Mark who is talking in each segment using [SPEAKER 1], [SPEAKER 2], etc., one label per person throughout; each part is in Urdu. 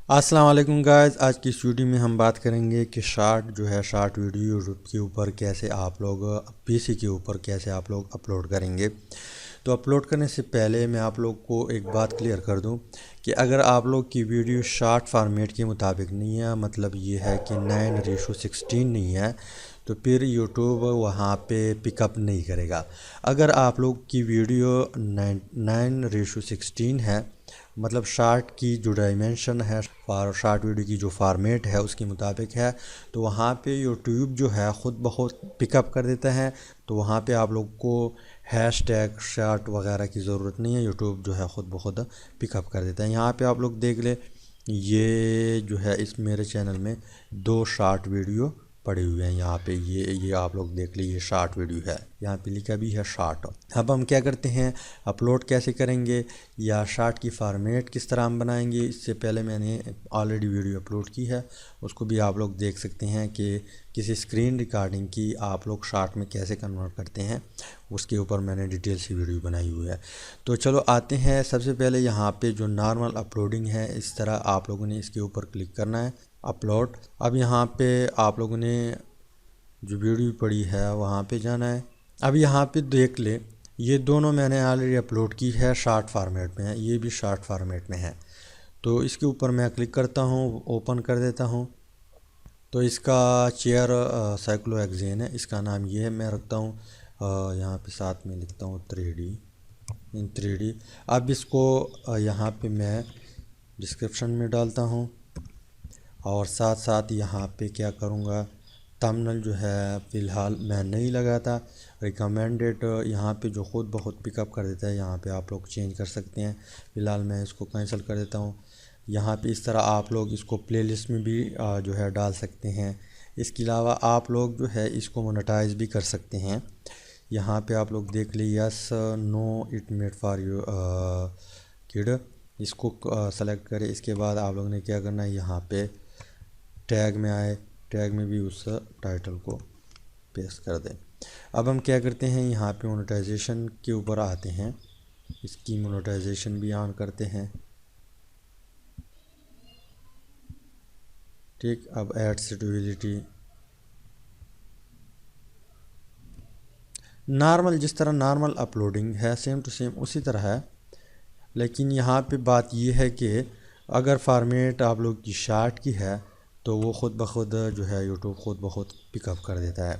[SPEAKER 1] السلام علیکم گائز، آج کی اس ویڈیو میں ہم بات کریں گے کہ شارٹ ویڈیو یوٹیوب کے اوپر کیسے آپ لوگ پی سی کے اوپر کیسے آپ لوگ اپلوڈ کریں گے۔ تو اپلوڈ کرنے سے پہلے میں آپ لوگ کو ایک بات کلیئر کر دوں کہ اگر آپ لوگ کی ویڈیو شارٹ فارمیٹ کے مطابق نہیں ہے، مطلب یہ ہے کہ 9:16 نہیں ہے، تو پھر یوٹیوب وہاں پہ پک اپ نہیں کرے گا۔ اگر آپ لوگ کی ویڈیو 9:16 ہے، مطلب شارٹ کی جو ڈائمینشن ہے، شارٹ ویڈیو کی جو فارمیٹ ہے اس کے مطابق ہے، تو وہاں پہ یوٹیوب جو ہے خود بخود پک اپ کر دیتا ہے۔ تو وہاں پہ آپ لوگ کو ہیش ٹیگ شارٹ وغیرہ کی ضرورت نہیں ہے، یوٹیوب جو ہے خود بخود پک اپ کر دیتا ہے۔ یہاں پہ آپ لوگ دیکھ لیں، یہ جو ہے اس میرے چینل میں 2 شارٹ ویڈیو پڑے ہوئے ہیں۔ یہاں پہ یہ آپ لوگ دیکھ لیں، یہ شارٹ ویڈیو ہے، یہاں پہ لکھا بھی ہے شارٹ۔ اب ہم کیا کرتے ہیں، اپلوڈ کیسے کریں گے یا شارٹ کی فارمیٹ کس طرح ہم بنائیں گے۔ اس سے پہلے میں نے آلریڈی ویڈیو اپلوڈ کی ہے، اس کو بھی آپ لوگ دیکھ سکتے ہیں کہ کسی اسکرین ریکارڈنگ کی آپ لوگ شارٹ میں کیسے کنورٹ کرتے ہیں، اس کے اوپر میں نے ڈیٹیل سی ویڈیو بنائی ہوئی ہے۔ تو چلو آتے ہیں، سب سے پہلے یہاں پہ جو نارمل اپلوڈنگ ہے، اس طرح آپ لوگوں نے اس کے اوپر کلک کرنا ہے، اپلوڈ۔ اب یہاں پہ آپ لوگوں نے جو ویڈیو پڑی ہے وہاں پہ جانا ہے۔ اب یہاں پہ دیکھ لیں، یہ دونوں میں نے آلریڈی اپلوڈ کی ہے، شارٹ فارمیٹ میں ہے، یہ بھی شارٹ فارمیٹ میں ہے۔ تو اس کے اوپر میں کلک کرتا ہوں، اوپن کر دیتا ہوں۔ تو اس کا چیئر سائیکلو ایکزین ہے، اس کا نام یہ ہے، میں رکھتا ہوں یہاں پہ ساتھ میں لکھتا ہوں 3D۔ اب اس کو یہاں پہ میں ڈسکرپشن میں ڈالتا ہوں، اور ساتھ ساتھ یہاں پہ کیا کروں گا، تمبنیل جو ہے فی الحال میں نہیں لگاتا، ریکمینڈڈ یہاں پہ جو خود بخود پک اپ کر دیتا ہے، یہاں پہ آپ لوگ چینج کر سکتے ہیں۔ فی الحال میں اس کو کینسل کر دیتا ہوں۔ یہاں پہ اس طرح آپ لوگ اس کو پلے لسٹ میں بھی جو ہے ڈال سکتے ہیں۔ اس کے علاوہ آپ لوگ جو ہے اس کو مونیٹائز بھی کر سکتے ہیں۔ یہاں پہ آپ لوگ دیکھ لیں، yes no it made for you kid, اس کو سلیکٹ کریں۔ اس کے بعد آپ لوگوں نے کیا کرنا ہے، یہاں پہ ٹیگ میں آئے، ٹیگ میں بھی اس ٹائٹل کو پیسٹ کر دیں۔ اب ہم کیا کرتے ہیں، یہاں پہ مونیٹائزیشن کے اوپر آتے ہیں، اس کی مونیٹائزیشن بھی آن کرتے ہیں۔ ٹھیک، اب ایڈ سیٹیبلٹی نارمل، جس طرح نارمل اپلوڈنگ ہے سیم ٹو سیم اسی طرح ہے، لیکن یہاں پہ بات یہ ہے کہ اگر فارمیٹ آپ لوگ کی شارٹ کی ہے تو وہ خود بخود جو ہے یوٹیوب خود بخود پک اپ کر دیتا ہے۔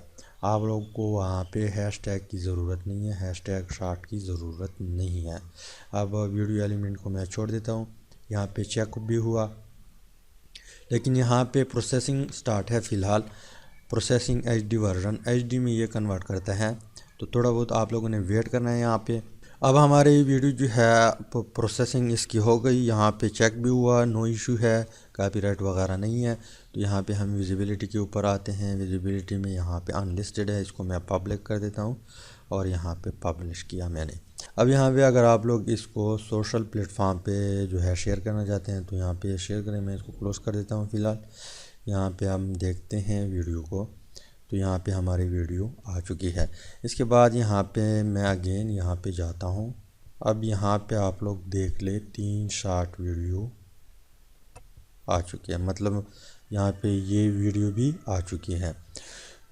[SPEAKER 1] آپ لوگ کو وہاں پہ ہیش ٹیگ کی ضرورت نہیں ہے، ہیش ٹیگ شارٹ کی ضرورت نہیں ہے۔ اب ویڈیو ایلیمنٹ کو میں چھوڑ دیتا ہوں، یہاں پہ چیک بھی ہوا، لیکن یہاں پہ پروسیسنگ سٹارٹ ہے، فی الحال پروسیسنگ ایچ ڈی ورژن، ایچ ڈی میں یہ کنورٹ کرتا ہے، تو تھوڑا بہت آپ لوگوں نے ویٹ کرنا ہے یہاں پہ۔ اب ہماری ویڈیو جو ہے پروسیسنگ اس کی ہو گئی، یہاں پہ چیک بھی ہوا، نو ایشو ہے، کاپی رائٹ وغیرہ نہیں ہے۔ تو یہاں پہ ہم ویزیبلٹی کے اوپر آتے ہیں، ویزیبلٹی میں یہاں پہ ان لسٹڈ ہے، اس کو میں پبلک کر دیتا ہوں، اور یہاں پہ پبلش کیا میں نے۔ اب یہاں پہ اگر آپ لوگ اس کو سوشل پلیٹ فارم پہ جو ہے شیئر کرنا چاہتے ہیں تو یہاں پہ شیئر کریں، میں اس کو کلوز کر دیتا ہوں فی الحال۔ یہاں پہ ہم دیکھتے ہیں ویڈیو کو، تو یہاں پہ ہماری ویڈیو آ چکی ہے۔ اس کے بعد یہاں پہ میں اگین یہاں پہ جاتا ہوں۔ اب یہاں پہ آپ لوگ دیکھ لیں، 3 شارٹ ویڈیو آ چکی ہے، مطلب یہاں پہ یہ ویڈیو بھی آ چکی ہے۔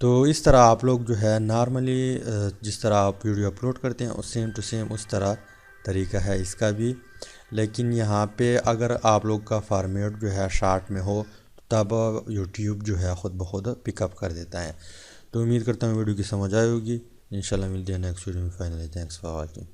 [SPEAKER 1] تو اس طرح آپ لوگ جو ہے نارملی جس طرح آپ ویڈیو اپلوڈ کرتے ہیں سیم ٹو سیم اس طرح طریقہ ہے اس کا بھی، لیکن یہاں پہ اگر آپ لوگ کا فارمیٹ جو ہے شارٹ میں ہو تب یوٹیوب جو ہے خود بخود پک اپ کر دیتا ہے۔ تو امید کرتا ہوں ویڈیو کی سمجھ آئی ہوگی، انشاءاللہ ملتے ہیں نیکسٹ ویڈیو میں۔ Finally thanks for watching.